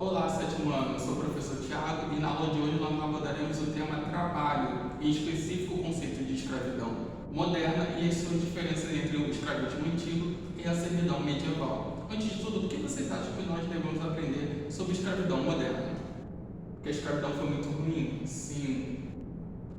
Olá, sétimo ano, eu sou o professor Tiago e na aula de hoje nós abordaremos o tema trabalho, em específico o conceito de escravidão moderna e as suas diferenças entre o escravismo antigo e a servidão medieval. Antes de tudo, o que vocês acham que nós devemos aprender sobre escravidão moderna? Que a escravidão foi muito ruim? Sim.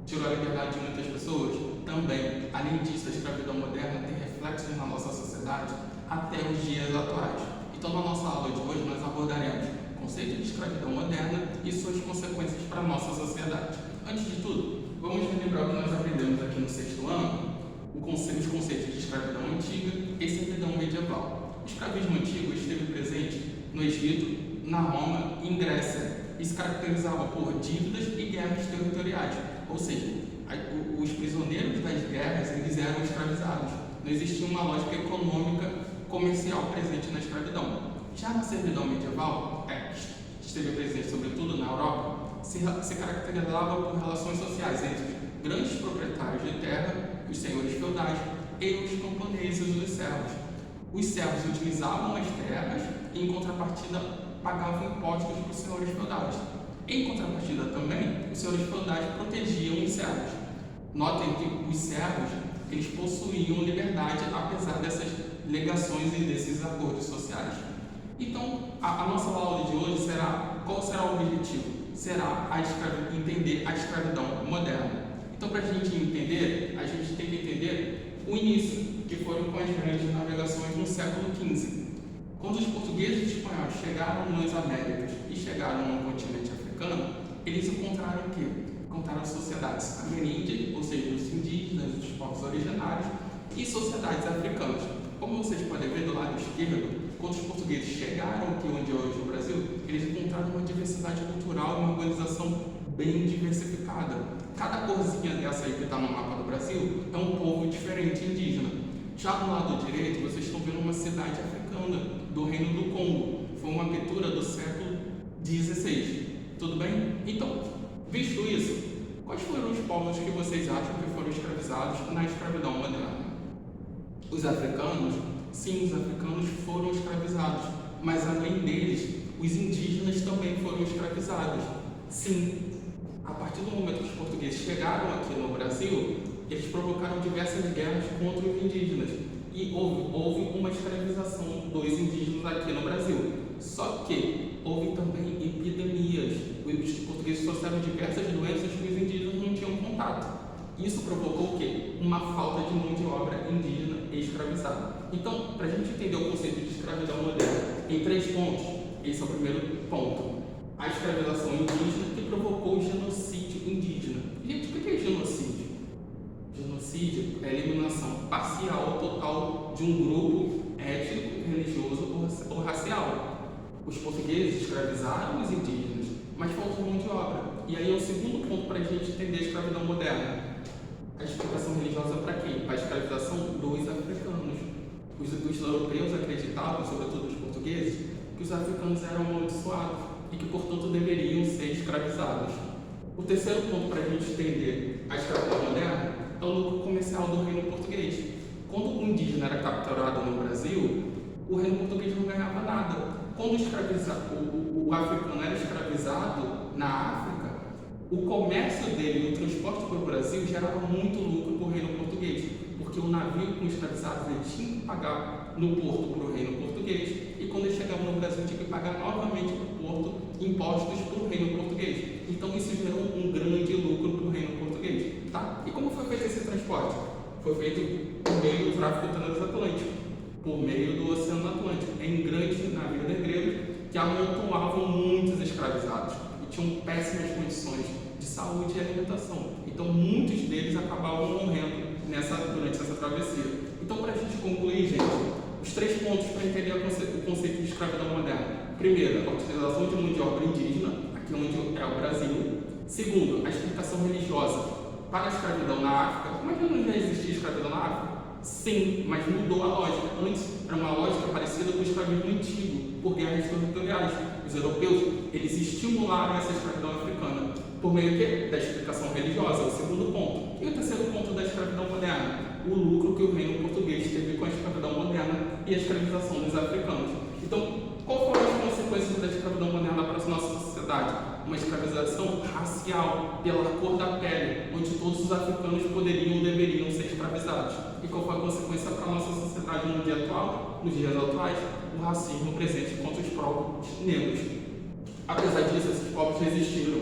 Tirou a liberdade de muitas pessoas? Também. Além disso, a escravidão moderna tem reflexos na nossa sociedade até os dias atuais. Então, na nossa aula de hoje, nós abordaremos o conceito de escravidão moderna e suas consequências para a nossa sociedade. Antes de tudo, vamos relembrar o que nós aprendemos aqui no sexto ano, os conceitos de escravidão antiga e servidão medieval. O escravismo antigo esteve presente no Egito, na Roma e em Grécia e se caracterizava por dívidas e guerras territoriais, ou seja, os prisioneiros das guerras eles eram escravizados. Não existia uma lógica econômica comercial presente na escravidão. Já na servidão medieval, que esteve presente sobretudo na Europa, se caracterizava por relações sociais entre grandes proprietários de terra, os senhores feudais, e os camponeses e os servos. Os servos utilizavam as terras e, em contrapartida, pagavam impostos para os senhores feudais. Em contrapartida também, os senhores feudais protegiam os servos. Notem que os servos eles possuíam liberdade apesar dessas legações e desses acordos sociais. Então, a nossa aula de hoje qual será o objetivo? Será entender a escravidão moderna. Então, para a gente entender, a gente tem que entender o início, que foram com as grandes navegações no século XV. Quando os portugueses e espanhóis chegaram nas Américas e chegaram no continente africano, eles encontraram o quê? Encontraram sociedades ameríndias, ou seja, os indígenas, os povos originários, e sociedades africanas. Como vocês podem ver do lado esquerdo, quando os portugueses chegaram aqui onde é hoje o Brasil, eles encontraram uma diversidade cultural e uma organização bem diversificada. Cada corzinha dessa aí que está no mapa do Brasil é um povo diferente indígena. Já do lado direito, vocês estão vendo uma cidade africana do Reino do Congo. Foi uma pintura do século XVI. Tudo bem? Então, visto isso, quais foram os povos que vocês acham que foram escravizados na escravidão moderna? Os africanos? Sim, os africanos foram escravizados, mas além deles, os indígenas também foram escravizados. Sim, a partir do momento que os portugueses chegaram aqui no Brasil, eles provocaram diversas guerras contra os indígenas e houve uma escravização dos indígenas aqui no Brasil. Só que houve também epidemias. Os portugueses trouxeram diversas doenças que os indígenas não tinham contato. Isso provocou o quê? Uma falta de mão de obra indígena e escravizada. Então, para a gente entender o conceito de escravidão moderna em 3 pontos, esse é o primeiro ponto. A escravização indígena que provocou o genocídio indígena. Gente, o que é genocídio? Genocídio é a eliminação parcial ou total de um grupo étnico, religioso ou racial. Os portugueses escravizaram os indígenas, mas faltou mão de obra. E aí é o segundo ponto para a gente entender a escravidão moderna. A explicação religiosa para quem? Para a escravização dos africanos. Os europeus acreditavam, sobretudo os portugueses, que os africanos eram amaldiçoados e que, portanto, deveriam ser escravizados. O terceiro ponto para a gente entender a escravidão moderna é o lucro comercial do reino português. Quando o indígena era capturado no Brasil, o reino português não ganhava nada. Quando o africano era escravizado na África, o comércio dele e o transporte para o Brasil gerava muito lucro para o reino português, porque o navio com escravizados ele tinha que pagar no porto para o reino português e quando ele chegava no Brasil tinha que pagar novamente para o porto impostos para o reino português. Então isso gerou um grande lucro para o reino português. Tá? E como foi feito esse transporte? Foi feito por meio do tráfico transatlântico, por meio do Oceano Atlântico, em grandes navios negreiros que amontoavam muitos escravizados e tinham péssimas condições de saúde e alimentação. Então muitos deles acabavam morrendo durante essa travessia. Então, para a gente concluir, gente, os 3 pontos para entender o conceito de escravidão moderna. Primeiro, a utilização de mão de obra indígena, aqui onde é o Brasil. Segundo, a explicação religiosa para a escravidão na África. Mas não já existia escravidão na África? Sim, mas mudou a lógica. Antes era uma lógica parecida com o escravismo antigo, por guerras territoriais. Os europeus, eles estimularam essa escravidão africana por meio da explicação religiosa, o segundo ponto. E o terceiro ponto da escravidão moderna? O lucro que o reino português teve com a escravidão moderna e a escravização dos africanos. Então, qual foram as consequências da escravidão moderna para a sociedade, uma escravização racial, pela cor da pele, onde todos os africanos poderiam ou deveriam ser escravizados. E qual foi a consequência para a nossa sociedade no dia atual? Nos dias atuais, o racismo presente contra os povos negros. Apesar disso, esses povos resistiram,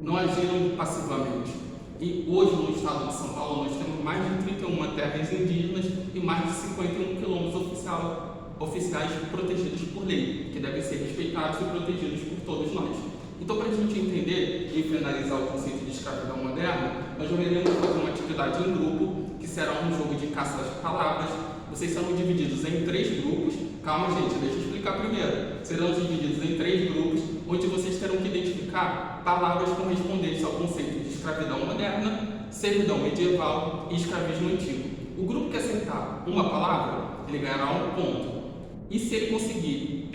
não agiram passivamente. E hoje, no estado de São Paulo, nós temos mais de 31 terras indígenas e mais de 51 quilômetros oficiais protegidos por lei, que devem ser respeitados e protegidos por todos nós. Então, para a gente entender e finalizar o conceito de escravidão moderna, nós iremos fazer uma atividade em grupo, que será um jogo de caça às palavras. Vocês serão divididos em 3 grupos. Calma, gente, deixa eu explicar primeiro. Serão divididos em 3 grupos, onde vocês terão que identificar palavras correspondentes ao conceito de escravidão moderna, servidão medieval e escravismo antigo. O grupo que acertar uma palavra, ele ganhará 1 ponto. E se ele conseguir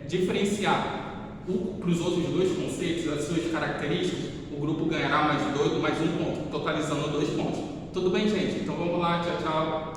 diferenciar para os outros 2 conceitos, as suas características, o grupo ganhará mais 1 ponto, totalizando 2 pontos. Tudo bem, gente? Então vamos lá, tchau, tchau.